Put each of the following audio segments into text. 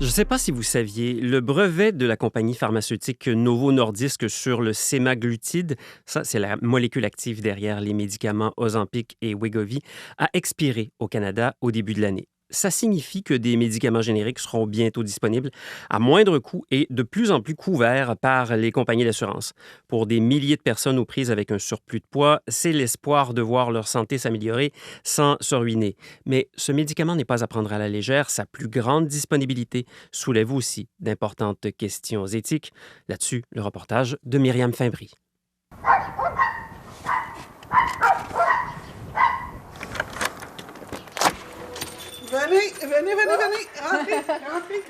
Je ne sais pas si vous saviez, le brevet de la compagnie pharmaceutique Novo Nordisk sur le sémaglutide, ça c'est la molécule active derrière les médicaments Ozempic et Wegovy, a expiré au Canada au début de l'année. Ça signifie que des médicaments génériques seront bientôt disponibles à moindre coût et de plus en plus couverts par les compagnies d'assurance. Pour des milliers de personnes aux prises avec un surplus de poids, c'est l'espoir de voir leur santé s'améliorer sans se ruiner. Mais ce médicament n'est pas à prendre à la légère. Sa plus grande disponibilité soulève aussi d'importantes questions éthiques. Là-dessus, le reportage de Myriam Fimbry. Venez, rentrez.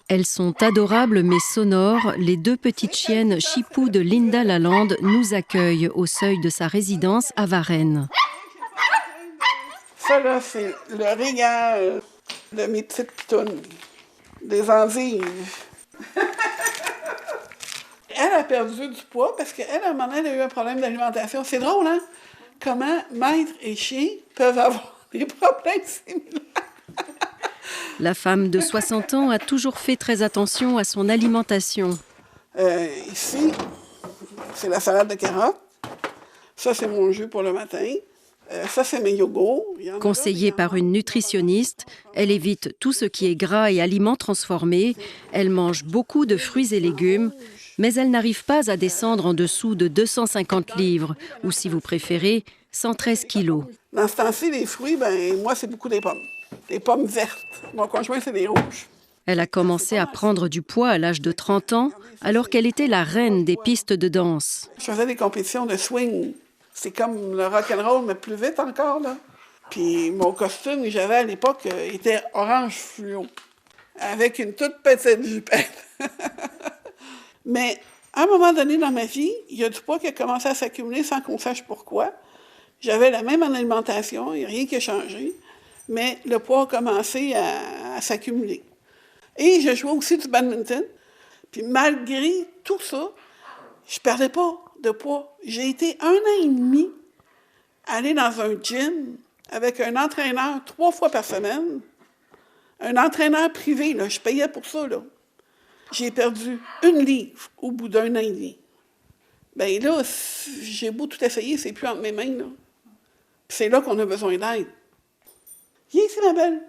Elles sont adorables mais sonores. Les deux petites chiennes Chipou de Linda Lalande nous accueillent au seuil de sa résidence à Varennes. Ça, là, c'est le rigueur de mes petites pitounes, des endives. Elle a perdu du poids parce qu'elle, à un moment donné, elle a eu un problème d'alimentation. C'est drôle, hein? Comment maître et chien peuvent avoir des problèmes similaires. La femme de 60 ans a toujours fait très attention à son alimentation. Ici, c'est la salade de carottes. Ça, c'est mon jus pour le matin. Ça, c'est mes yogourts. Conseillée par une nutritionniste, elle évite tout ce qui est gras et aliments transformés. Elle mange beaucoup de fruits et légumes, mais elle n'arrive pas à descendre en dessous de 250 livres, ou si vous préférez, 113 kilos. Dans ce temps-ci, les fruits, moi, c'est beaucoup des pommes. Des pommes vertes. Mon conjoint, c'est des rouges. Elle a commencé à prendre du poids à l'âge de 30 ans, alors qu'elle était la reine des pistes de danse. Je faisais des compétitions de swing. C'est comme le rock'n'roll, mais plus vite encore, là. Puis mon costume que j'avais à l'époque était orange fluo, avec une toute petite jupette. Mais à un moment donné dans ma vie, il y a du poids qui a commencé à s'accumuler sans qu'on sache pourquoi. J'avais la même alimentation, il n'y a rien qui a changé, mais le poids a commencé à s'accumuler. Et je jouais aussi du badminton. Puis malgré tout ça, je ne perdais pas de poids. J'ai été 1 an et demi aller dans un gym avec un entraîneur 3 fois par semaine. Un entraîneur privé, là, je payais pour ça, là. J'ai perdu 1 livre au bout d'1 an et demi. Bien là, j'ai beau tout essayer, c'est plus entre mes mains, là. Puis c'est là qu'on a besoin d'aide. Viens ici, ma belle.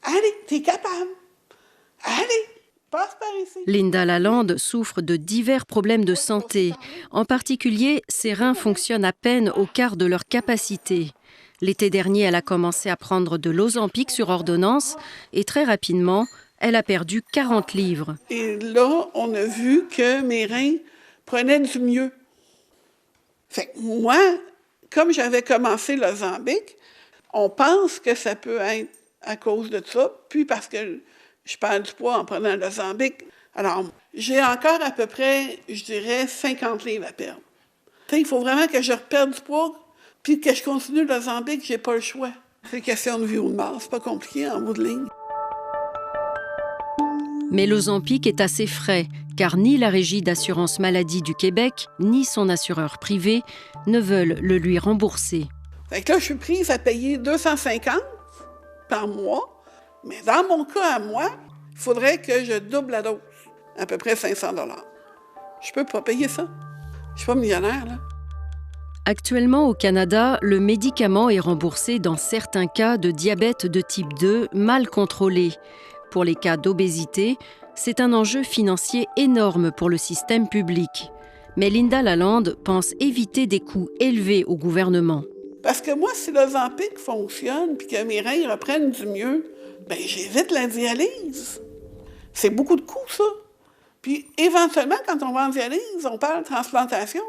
Allez, t'es capable. Allez, passe par ici. Linda Lalande souffre de divers problèmes de santé. En particulier, ses reins fonctionnent à peine au quart de leur capacité. L'été dernier, elle a commencé à prendre de l'Ozempic sur ordonnance et très rapidement, elle a perdu 40 livres. Et là, on a vu que mes reins prenaient du mieux. Fait que moi, comme j'avais commencé l'Ozempic, on pense que ça peut être à cause de ça, puis parce que je perds du poids en prenant l'Ozempic. Alors, j'ai encore à peu près, je dirais, 50 livres à perdre. Il faut vraiment que je reperde du poids, puis que je continue l'Ozempic, j'ai pas le choix. C'est question de vie ou de mort, c'est pas compliqué en bout de ligne. Mais l'Ozempic est assez frais, car ni la Régie d'assurance maladie du Québec, ni son assureur privé ne veulent le lui rembourser. Fait que là, je suis prise à payer 250 par mois, mais dans mon cas à moi, il faudrait que je double la dose, à peu près 500 $. Je peux pas payer ça. Je suis pas millionnaire, là. Actuellement, au Canada, le médicament est remboursé dans certains cas de diabète de type 2 mal contrôlé. Pour les cas d'obésité, c'est un enjeu financier énorme pour le système public. Mais Linda Lalande pense éviter des coûts élevés au gouvernement. Parce que moi, si l'Ozempic fonctionne puis que mes reins reprennent du mieux, j'évite la dialyse. C'est beaucoup de coûts, ça. Puis éventuellement, quand on va en dialyse, on parle de transplantation.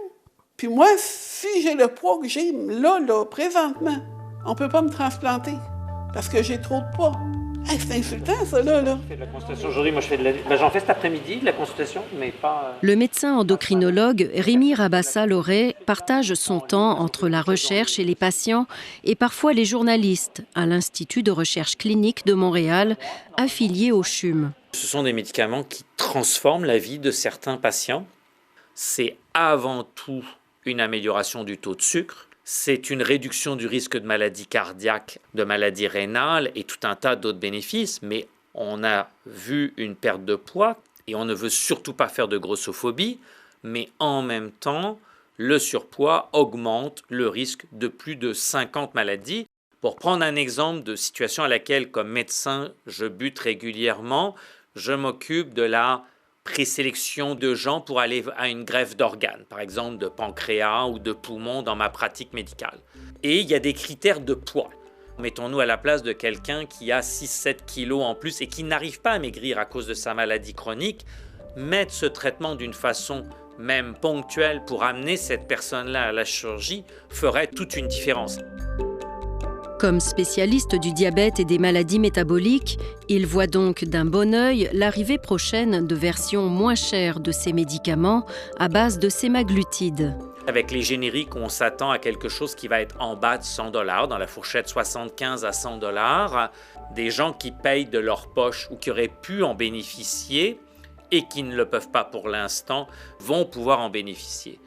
Puis moi, si j'ai le poids que j'ai là, présentement, on ne peut pas me transplanter parce que j'ai trop de poids. Hey, c'est insultant, ça, là. Je fais de la consultation aujourd'hui. Moi, j'en fais cet après-midi, de la consultation, mais pas... Le médecin endocrinologue Rémi Rabassa-Loret partage son temps entre la recherche et les patients et parfois les journalistes à l'Institut de recherche clinique de Montréal, affilié au CHUM. Ce sont des médicaments qui transforment la vie de certains patients. C'est avant tout une amélioration du taux de sucre. C'est une réduction du risque de maladie cardiaque, de maladie rénale et tout un tas d'autres bénéfices. Mais On a vu une perte de poids et on ne veut surtout pas faire de grossophobie, mais en même temps, le surpoids augmente le risque de plus de 50 maladies. Pour prendre un exemple de situation à laquelle, comme médecin, je bute régulièrement, je m'occupe de la présélection de gens pour aller à une greffe d'organes, par exemple de pancréas ou de poumon dans ma pratique médicale. Et il y a des critères de poids. Mettons-nous à la place de quelqu'un qui a 6-7 kilos en plus et qui n'arrive pas à maigrir à cause de sa maladie chronique. Mettre ce traitement d'une façon même ponctuelle pour amener cette personne-là à la chirurgie ferait toute une différence. Comme spécialiste du diabète et des maladies métaboliques, il voit donc d'un bon œil l'arrivée prochaine de versions moins chères de ces médicaments à base de sémaglutide. Avec les génériques, on s'attend à quelque chose qui va être en bas de $100, dans la fourchette 75 à $100. Des gens qui payent de leur poche ou qui auraient pu en bénéficier et qui ne le peuvent pas pour l'instant vont pouvoir en bénéficier.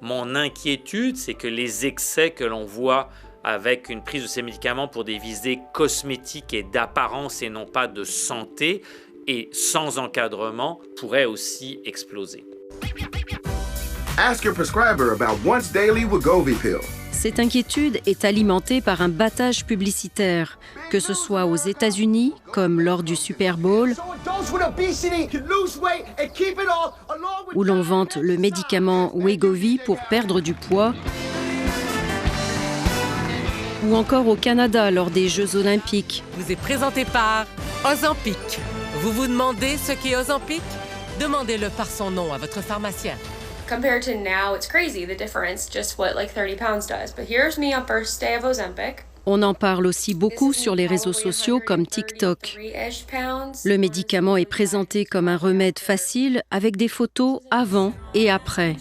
Mon inquiétude, c'est que les excès que l'on voit avec une prise de ces médicaments pour des visées cosmétiques et d'apparence et non pas de santé et sans encadrement pourraient aussi exploser. Ask your prescriber about once daily Wegovy pill. Cette inquiétude est alimentée par un battage publicitaire, que ce soit aux États-Unis, comme lors du Super Bowl, où l'on vante le médicament Wegovy pour perdre du poids, ou encore au Canada lors des Jeux Olympiques. Vous est présenté par Ozempic. Vous vous demandez ce qu'est Ozempic? Demandez-le par son nom à votre pharmacien. Compared to now, it's crazy, the difference, just what like 30 pounds does. But here's me on first day of Ozempic. On en parle aussi beaucoup sur les réseaux sociaux comme TikTok. Le médicament est présenté comme un remède facile avec des photos avant et après.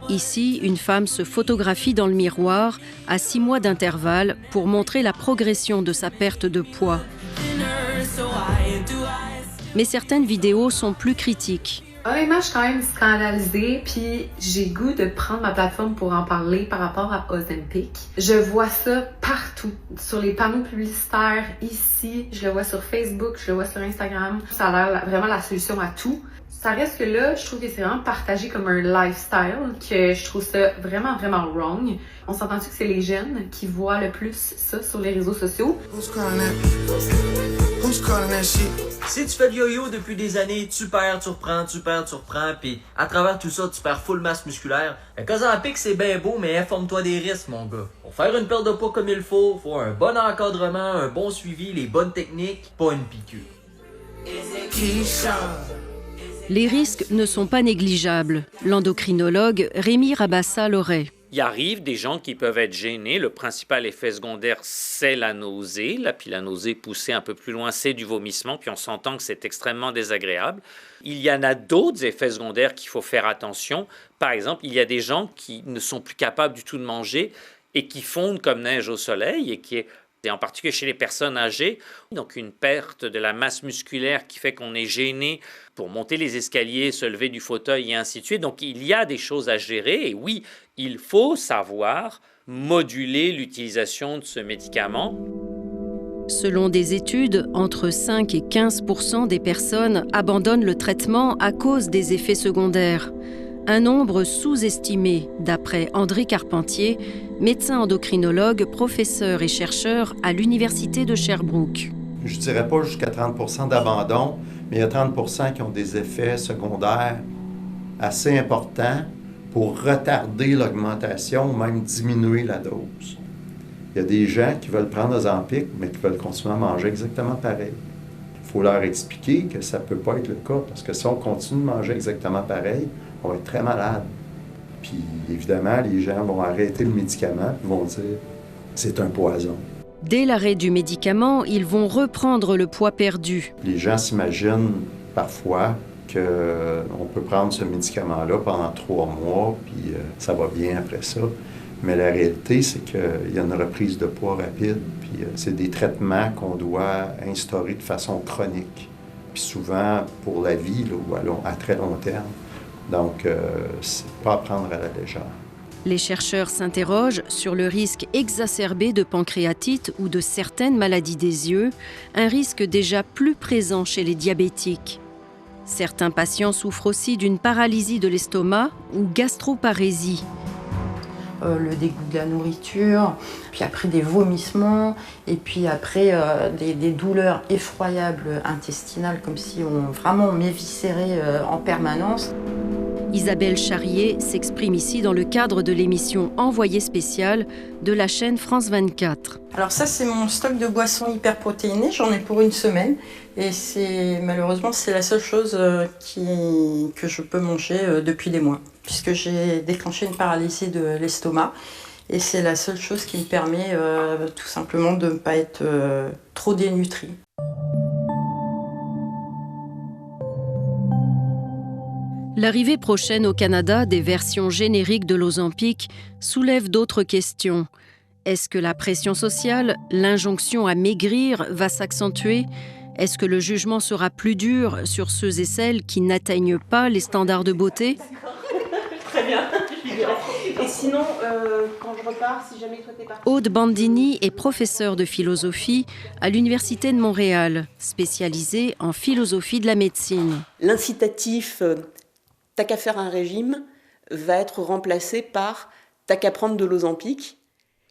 Ici, une femme se photographie dans le miroir à 6 mois d'intervalle pour montrer la progression de sa perte de poids. Mais certaines vidéos sont plus critiques. Honnêtement, je suis quand même scandalisée, puis j'ai le goût de prendre ma plateforme pour en parler par rapport à Ozempic. Je vois ça partout, sur les panneaux publicitaires, ici, je le vois sur Facebook, je le vois sur Instagram. Ça a l'air vraiment la solution à tout. Ça reste que là, je trouve que c'est vraiment partagé comme un lifestyle, que je trouve ça vraiment, vraiment wrong. On s'entend-tu que c'est les jeunes qui voient le plus ça sur les réseaux sociaux? Si tu fais du yo-yo depuis des années, tu perds, tu reprends, puis à travers tout ça, tu perds full masse musculaire. Ozempic, c'est bien beau, mais informe-toi des risques, mon gars. Pour faire une perte de poids comme il faut un bon encadrement, un bon suivi, les bonnes techniques, pas une piqûre. Les risques ne sont pas négligeables. L'endocrinologue Rémi Rabassa-Loret. Il arrive des gens qui peuvent être gênés. Le principal effet secondaire, c'est la nausée. Puis la nausée poussée un peu plus loin, c'est du vomissement. Puis on s'entend que c'est extrêmement désagréable. Il y en a d'autres effets secondaires qu'il faut faire attention. Par exemple, il y a des gens qui ne sont plus capables du tout de manger et qui fondent comme neige au soleil et en particulier chez les personnes âgées. Donc une perte de la masse musculaire qui fait qu'on est gêné pour monter les escaliers, se lever du fauteuil et ainsi de suite. Donc il y a des choses à gérer et oui, il faut savoir moduler l'utilisation de ce médicament. Selon des études, entre 5 et 15% des personnes abandonnent le traitement à cause des effets secondaires. Un nombre sous-estimé, d'après André Carpentier, médecin endocrinologue, professeur et chercheur à l'Université de Sherbrooke. Je ne dirais pas jusqu'à 30% d'abandon, mais il y a 30% qui ont des effets secondaires assez importants pour retarder l'augmentation ou même diminuer la dose. Il y a des gens qui veulent prendre Ozempic, mais qui veulent continuer à manger exactement pareil. Il faut leur expliquer que ça ne peut pas être le cas, parce que si on continue de manger exactement pareil, on va être très malade. Puis évidemment, les gens vont arrêter le médicament et vont dire « c'est un poison ». Dès l'arrêt du médicament, ils vont reprendre le poids perdu. Les gens s'imaginent parfois qu'on peut prendre ce médicament-là pendant 3 mois, puis ça va bien après ça. Mais la réalité, c'est qu'il y a une reprise de poids rapide, puis c'est des traitements qu'on doit instaurer de façon chronique, puis souvent pour la vie, là, ou à très long terme. Donc, c'est pas à prendre à la légère. Les chercheurs s'interrogent sur le risque exacerbé de pancréatite ou de certaines maladies des yeux, un risque déjà plus présent chez les diabétiques. Certains patients souffrent aussi d'une paralysie de l'estomac ou gastroparésie. Le dégoût de la nourriture, puis après des vomissements, et puis après des douleurs effroyables intestinales, comme si on m'éviscérait en permanence. Isabelle Charrier s'exprime ici dans le cadre de l'émission Envoyé spécial de la chaîne France 24. Alors ça, c'est mon stock de boissons hyperprotéinées, j'en ai pour une semaine, et malheureusement c'est la seule chose que je peux manger depuis des mois, puisque j'ai déclenché une paralysie de l'estomac, et c'est la seule chose qui me permet tout simplement de ne pas être trop dénutrie. L'arrivée prochaine au Canada des versions génériques de l'Ozempic soulève d'autres questions. Est-ce que la pression sociale, l'injonction à maigrir va s'accentuer? Est-ce que le jugement sera plus dur sur ceux et celles qui n'atteignent pas les standards de beauté? Très bien. Et sinon, quand je repars, si jamais toi t'es parti... Aude Bandini est professeure de philosophie à l'Université de Montréal, spécialisée en philosophie de la médecine. L'incitatif t'as qu'à faire un régime va être remplacé par t'as qu'à prendre de l'Ozempic.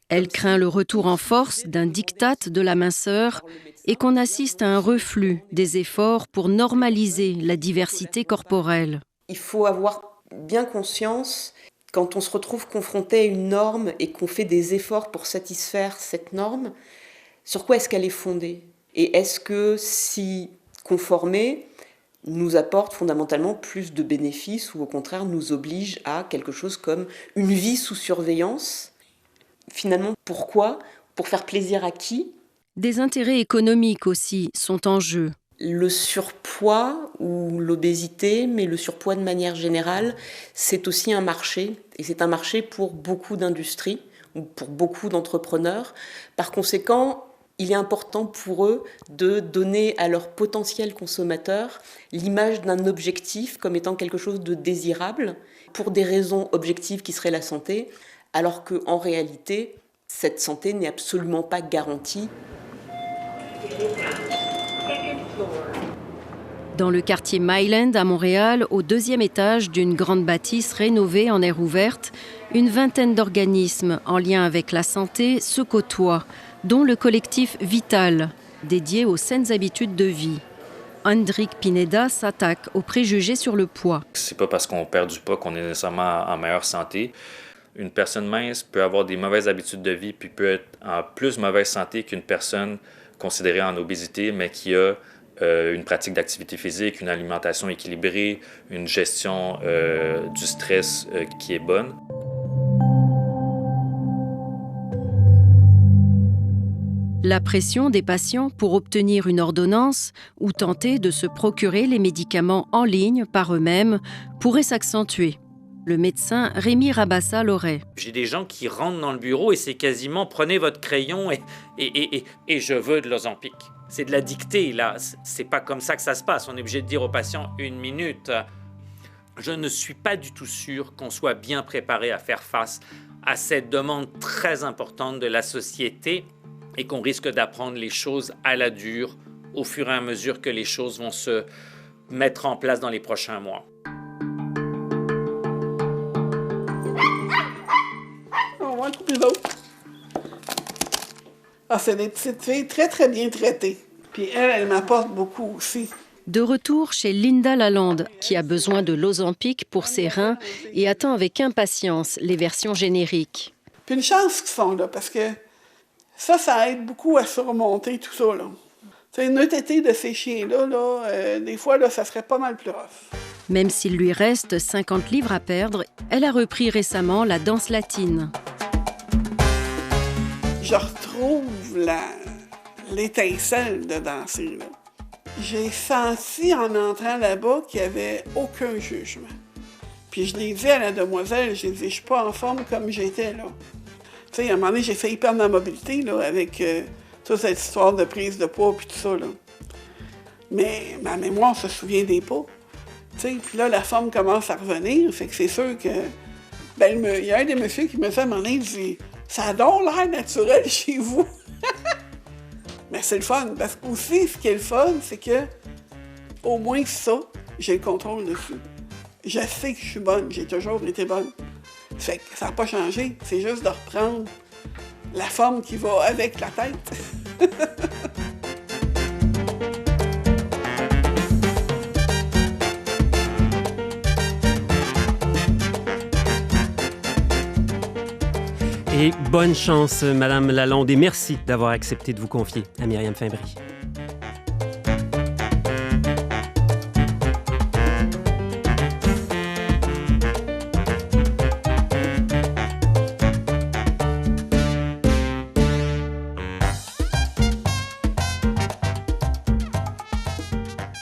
Elle craint le retour en force d'un diktat de la minceur et qu'on assiste à un reflux des efforts pour normaliser la diversité corporelle. Il faut avoir bien conscience, quand on se retrouve confronté à une norme et qu'on fait des efforts pour satisfaire cette norme, sur quoi est-ce qu'elle est fondée? Et est-ce que s'y conformer nous apporte fondamentalement plus de bénéfices ou au contraire nous oblige à quelque chose comme une vie sous surveillance? Finalement, pourquoi? Pour faire plaisir à qui? Des intérêts économiques aussi sont en jeu. Le surpoids ou l'obésité, mais le surpoids de manière générale, c'est aussi un marché. Et c'est un marché pour beaucoup d'industries ou pour beaucoup d'entrepreneurs. Par conséquent, il est important pour eux de donner à leurs potentiels consommateurs l'image d'un objectif comme étant quelque chose de désirable pour des raisons objectives qui seraient la santé, alors qu'en réalité, cette santé n'est absolument pas garantie. Dans le quartier Myland à Montréal, au 2e étage d'une grande bâtisse rénovée en aire ouverte, une vingtaine d'organismes en lien avec la santé se côtoient, dont le collectif Vital, dédié aux saines habitudes de vie. Hendrik Pineda s'attaque aux préjugés sur le poids. C'est pas parce qu'on perd du poids qu'on est nécessairement en meilleure santé. Une personne mince peut avoir des mauvaises habitudes de vie puis peut être en plus mauvaise santé qu'une personne considérée en obésité, mais qui a une pratique d'activité physique, une alimentation équilibrée, une gestion du stress qui est bonne. La pression des patients pour obtenir une ordonnance ou tenter de se procurer les médicaments en ligne par eux-mêmes pourrait s'accentuer. Le médecin Rémi Rabassa l'aurait. J'ai des gens qui rentrent dans le bureau et c'est quasiment « prenez votre crayon et je veux de l'Ozempic ». C'est de la dictée, là. C'est pas comme ça que ça se passe. On est obligé de dire aux patients « une minute ». Je ne suis pas du tout sûr qu'on soit bien préparé à faire face à cette demande très importante de la société et qu'on risque d'apprendre les choses à la dure au fur et à mesure que les choses vont se mettre en place dans les prochains mois. On va couper l'autre. Ah, c'est des petites filles très, très bien traitées. Puis elle m'apporte beaucoup aussi. De retour chez Linda Lalande, qui a besoin de l'Ozempic pour ses reins et attend avec impatience les versions génériques. Puis une chance qu'ils font, là, parce que ça aide beaucoup à surmonter tout ça, là. C'est une tétée de ces chiens-là, des fois, là, ça serait pas mal plus rough. Même s'il lui reste 50 livres à perdre, elle a repris récemment la danse latine. Je retrouve l'étincelle de danser, là. J'ai senti en entrant là-bas qu'il n'y avait aucun jugement. Puis je l'ai dit à la demoiselle, j'ai dit, je suis pas en forme comme j'étais, là. Tu sais, à un moment donné, j'ai failli perdre ma mobilité, là, avec toute cette histoire de prise de poids puis tout ça, là. Mais ma mémoire se souvient des pas. Tu sais, puis là, la forme commence à revenir, fait que c'est sûr que Ben, il y a un des messieurs qui me fait demander, il dit « Ça a donc l'air naturel chez vous. » Mais c'est le fun, parce qu'aussi, ce qui est le fun, c'est que, au moins ça, j'ai le contrôle dessus. Je sais que je suis bonne, j'ai toujours été bonne. Fait que ça n'a pas changé, c'est juste de reprendre la forme qui va avec la tête. Et bonne chance, Madame Lalonde, et merci d'avoir accepté de vous confier à Myriam Fimbry.